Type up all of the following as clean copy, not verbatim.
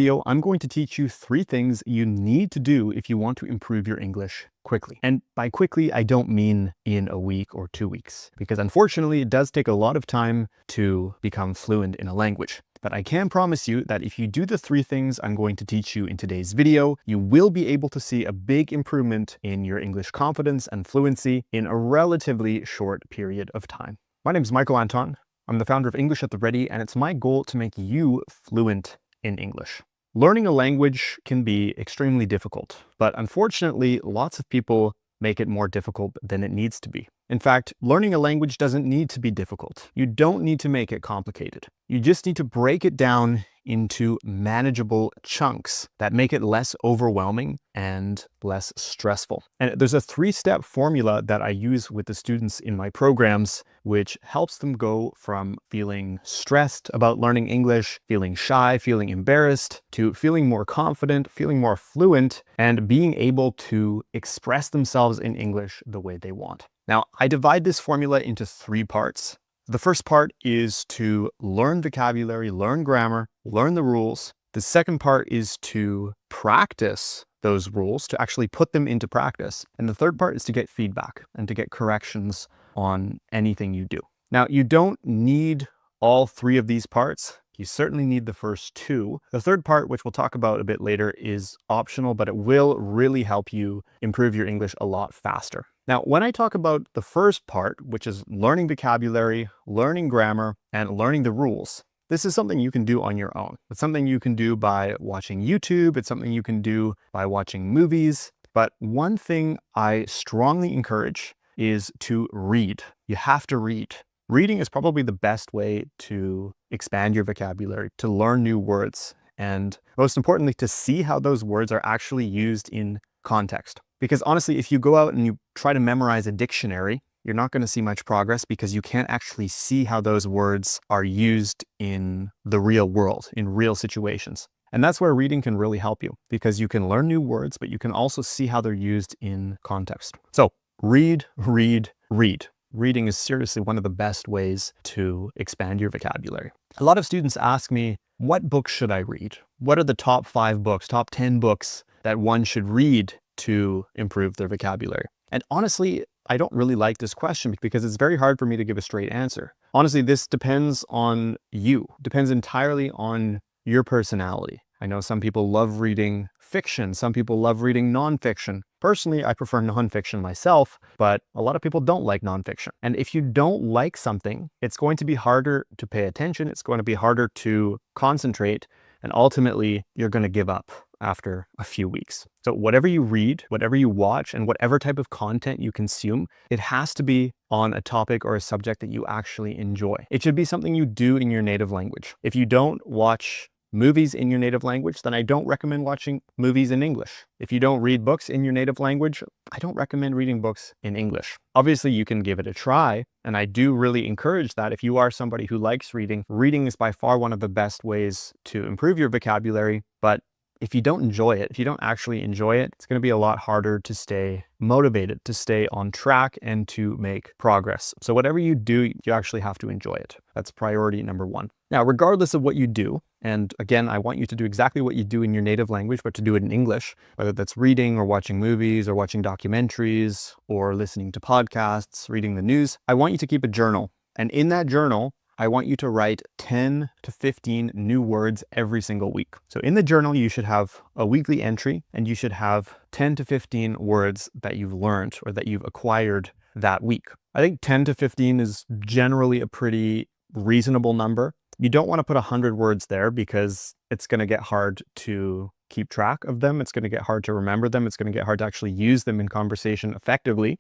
video, I'm going to teach you 3 things you need to do if you want to improve your English quickly. And by quickly, I don't mean in a week or 2 weeks, because unfortunately, it does take a lot of time to become fluent in a language. But I can promise you that if you do the 3 things I'm going to teach you in today's video, you will be able to see a big improvement in your English confidence and fluency in a relatively short period of time. My name is Michael Anton. I'm the founder of English at the Ready, and it's my goal to make you fluent in English. Learning a language can be extremely difficult, but unfortunately, lots of people make it more difficult than it needs to be. In fact, learning a language doesn't need to be difficult. You don't need to make it complicated. You just need to break it down into manageable chunks that make it less overwhelming and less stressful. And there's a 3-step formula that I use with the students in my programs, which helps them go from feeling stressed about learning English, feeling shy, feeling embarrassed, to feeling more confident, feeling more fluent, and being able to express themselves in English the way they want. Now, I divide this formula into 3 parts. The first part is to learn vocabulary, learn grammar, learn the rules. The second part is to practice those rules, to actually put them into practice. And the third part is to get feedback and to get corrections on anything you do. Now, you don't need all 3 of these parts. You certainly need the first 2. The third part, which we'll talk about a bit later, is optional, but it will really help you improve your English a lot faster. Now, when I talk about the first part, which is learning vocabulary, learning grammar, and learning the rules, this is something you can do on your own. It's something you can do by watching YouTube. It's something you can do by watching movies. But one thing I strongly encourage is to read. You have to read. Reading is probably the best way to expand your vocabulary, to learn new words, and most importantly, to see how those words are actually used in context. Because honestly, if you go out and you try to memorize a dictionary, you're not going to see much progress because you can't actually see how those words are used in the real world, in real situations. And that's where reading can really help you, because you can learn new words, but you can also see how they're used in context. So read, read, read. Reading is seriously one of the best ways to expand your vocabulary. A lot of students ask me, what books should I read? What are the top 5 books, top 10 books that one should read to improve their vocabulary? And honestly, I don't really like this question because it's very hard for me to give a straight answer. Honestly, this depends on you. It depends entirely on your personality. I know some people love reading fiction. Some people love reading nonfiction. Personally, I prefer nonfiction myself, but a lot of people don't like nonfiction. And if you don't like something, it's going to be harder to pay attention. It's going to be harder to concentrate. And ultimately, you're going to give up after a few weeks. So whatever you read, whatever you watch, and whatever type of content you consume, it has to be on a topic or a subject that you actually enjoy. It should be something you do in your native language. If you don't watch movies in your native language, then I don't recommend watching movies in English. If you don't read books in your native language, I don't recommend reading books in English. Obviously, you can give it a try, and I do really encourage that. If you are somebody who likes reading, reading is by far one of the best ways to improve your vocabulary. But if you don't enjoy it, if you don't actually enjoy it, it's going to be a lot harder to stay motivated, to stay on track, and to make progress. So whatever you do, you actually have to enjoy it. That's priority number 1. Now, regardless of what you do, and again, I want you to do exactly what you do in your native language, but to do it in English, whether that's reading or watching movies or watching documentaries or listening to podcasts, reading the news, I want you to keep a journal. And in that journal, I want you to write 10 to 15 new words every single week. So in the journal, you should have a weekly entry, and you should have 10 to 15 words that you've learned or that you've acquired that week. I think 10 to 15 is generally a pretty reasonable number. You don't want to put 100 words there because it's going to get hard to keep track of them. It's going to get hard to remember them. It's going to get hard to actually use them in conversation effectively.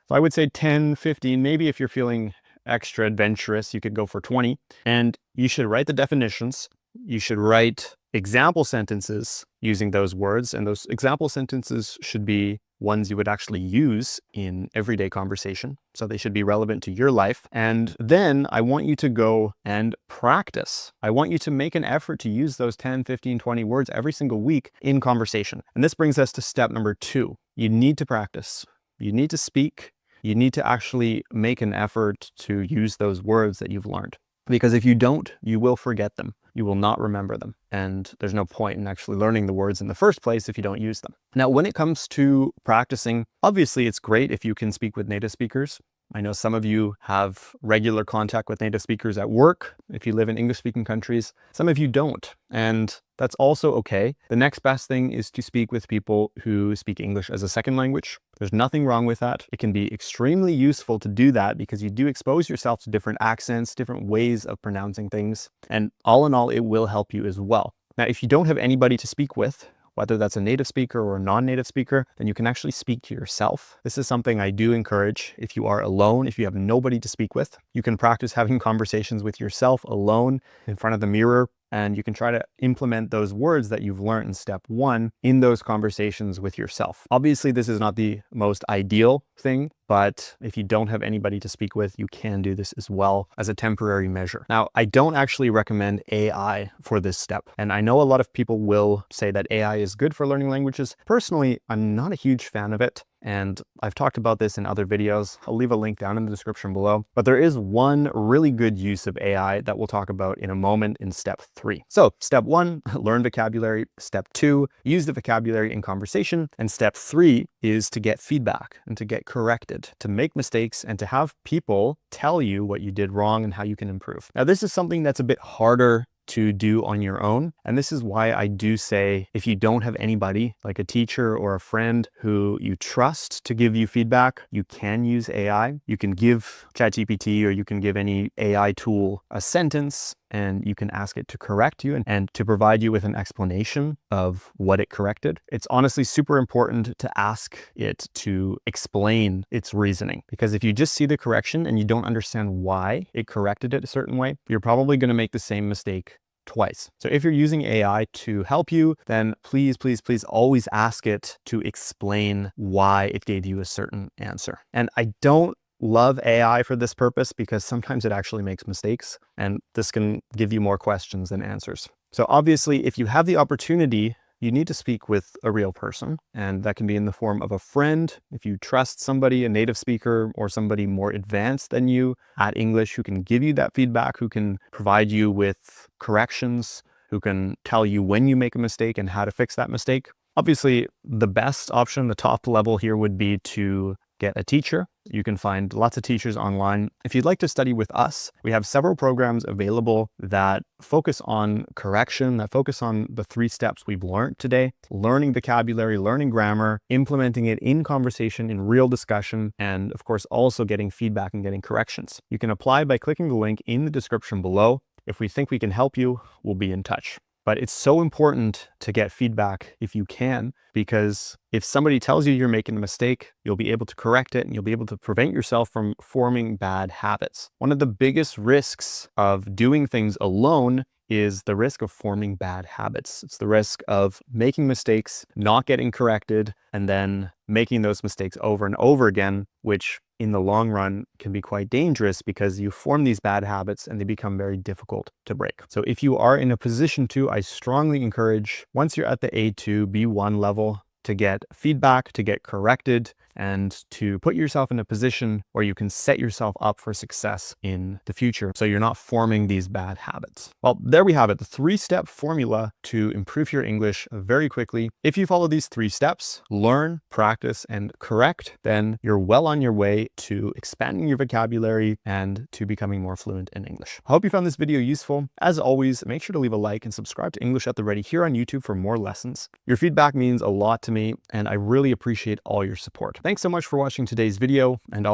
So I would say 10, 15, maybe if you're feeling extra adventurous, you could go for 20. And you should write the definitions. You should write example sentences using those words. And those example sentences should be ones you would actually use in everyday conversation. So they should be relevant to your life. And then I want you to go and practice. I want you to make an effort to use those 10, 15, 20 words every single week in conversation. And this brings us to step number 2. You need to practice. You need to speak. You need to actually make an effort to use those words that you've learned. Because if you don't, you will forget them. you will not remember them. And there's no point in actually learning the words in the first place if you don't use them. Now, when it comes to practicing, obviously it's great if you can speak with native speakers. I know some of you have regular contact with native speakers at work if you live in English-speaking countries. Some of you don't, and that's also okay. The next best thing is to speak with people who speak English as a second language. There's nothing wrong with that. It can be extremely useful to do that because you do expose yourself to different accents, different ways of pronouncing things, and all in all, it will help you as well. Now, if you don't have anybody to speak with, whether that's a native speaker or a non-native speaker, then you can actually speak to yourself. This is something I do encourage. If you are alone, if you have nobody to speak with, you can practice having conversations with yourself alone in front of the mirror, and you can try to implement those words that you've learned in step 1 in those conversations with yourself. Obviously, this is not the most ideal thing, but if you don't have anybody to speak with, you can do this as well as a temporary measure. Now, I don't actually recommend AI for this step. And I know a lot of people will say that AI is good for learning languages. Personally, I'm not a huge fan of it. And I've talked about this in other videos. I'll leave a link down in the description below. But there is one really good use of AI that we'll talk about in a moment in step 3. So step 1, learn vocabulary. Step 2, use the vocabulary in conversation. And step 3 is to get feedback and to get corrected, to make mistakes and to have people tell you what you did wrong and how you can improve. Now, this is something that's a bit harder to do on your own. And this is why I do say, if you don't have anybody like a teacher or a friend who you trust to give you feedback, you can use AI. You can give ChatGPT or you can give any AI tool a sentence and you can ask it to correct you and to provide you with an explanation of what it corrected. It's honestly super important to ask it to explain its reasoning, because if you just see the correction and you don't understand why it corrected it a certain way, you're probably going to make the same mistake twice. So if you're using AI to help you, then please, please, please always ask it to explain why it gave you a certain answer. And I don't love AI for this purpose because sometimes it actually makes mistakes and this can give you more questions than answers. So obviously, if you have the opportunity, you need to speak with a real person, and that can be in the form of a friend. If you trust somebody, a native speaker or somebody more advanced than you at English who can give you that feedback, who can provide you with corrections, who can tell you when you make a mistake and how to fix that mistake. Obviously, the best option, the top level here would be to get a teacher. You can find lots of teachers online. If you'd like to study with us, we have several programs available that focus on correction, that focus on the 3 steps we've learned today: learning vocabulary, learning grammar, implementing it in conversation, in real discussion, and of course, also getting feedback and getting corrections. You can apply by clicking the link in the description below. If we think we can help you, we'll be in touch. But it's so important to get feedback if you can, because if somebody tells you you're making a mistake, you'll be able to correct it and you'll be able to prevent yourself from forming bad habits. One of the biggest risks of doing things alone is the risk of forming bad habits. It's the risk of making mistakes, not getting corrected, and then making those mistakes over and over again, which in the long run can be quite dangerous because you form these bad habits and they become very difficult to break. So if you are in a position to, I strongly encourage, once you're at the A2, B1 level, to get feedback, to get corrected, and to put yourself in a position where you can set yourself up for success in the future so you're not forming these bad habits. Well, there we have it, the 3-step formula to improve your English very quickly. If you follow these 3 steps, learn, practice, and correct, then you're well on your way to expanding your vocabulary and to becoming more fluent in English. I hope you found this video useful. As always, make sure to leave a like and subscribe to English at the Ready here on YouTube for more lessons. Your feedback means a lot to me, and I really appreciate all your support. Thanks so much for watching today's video, and I'll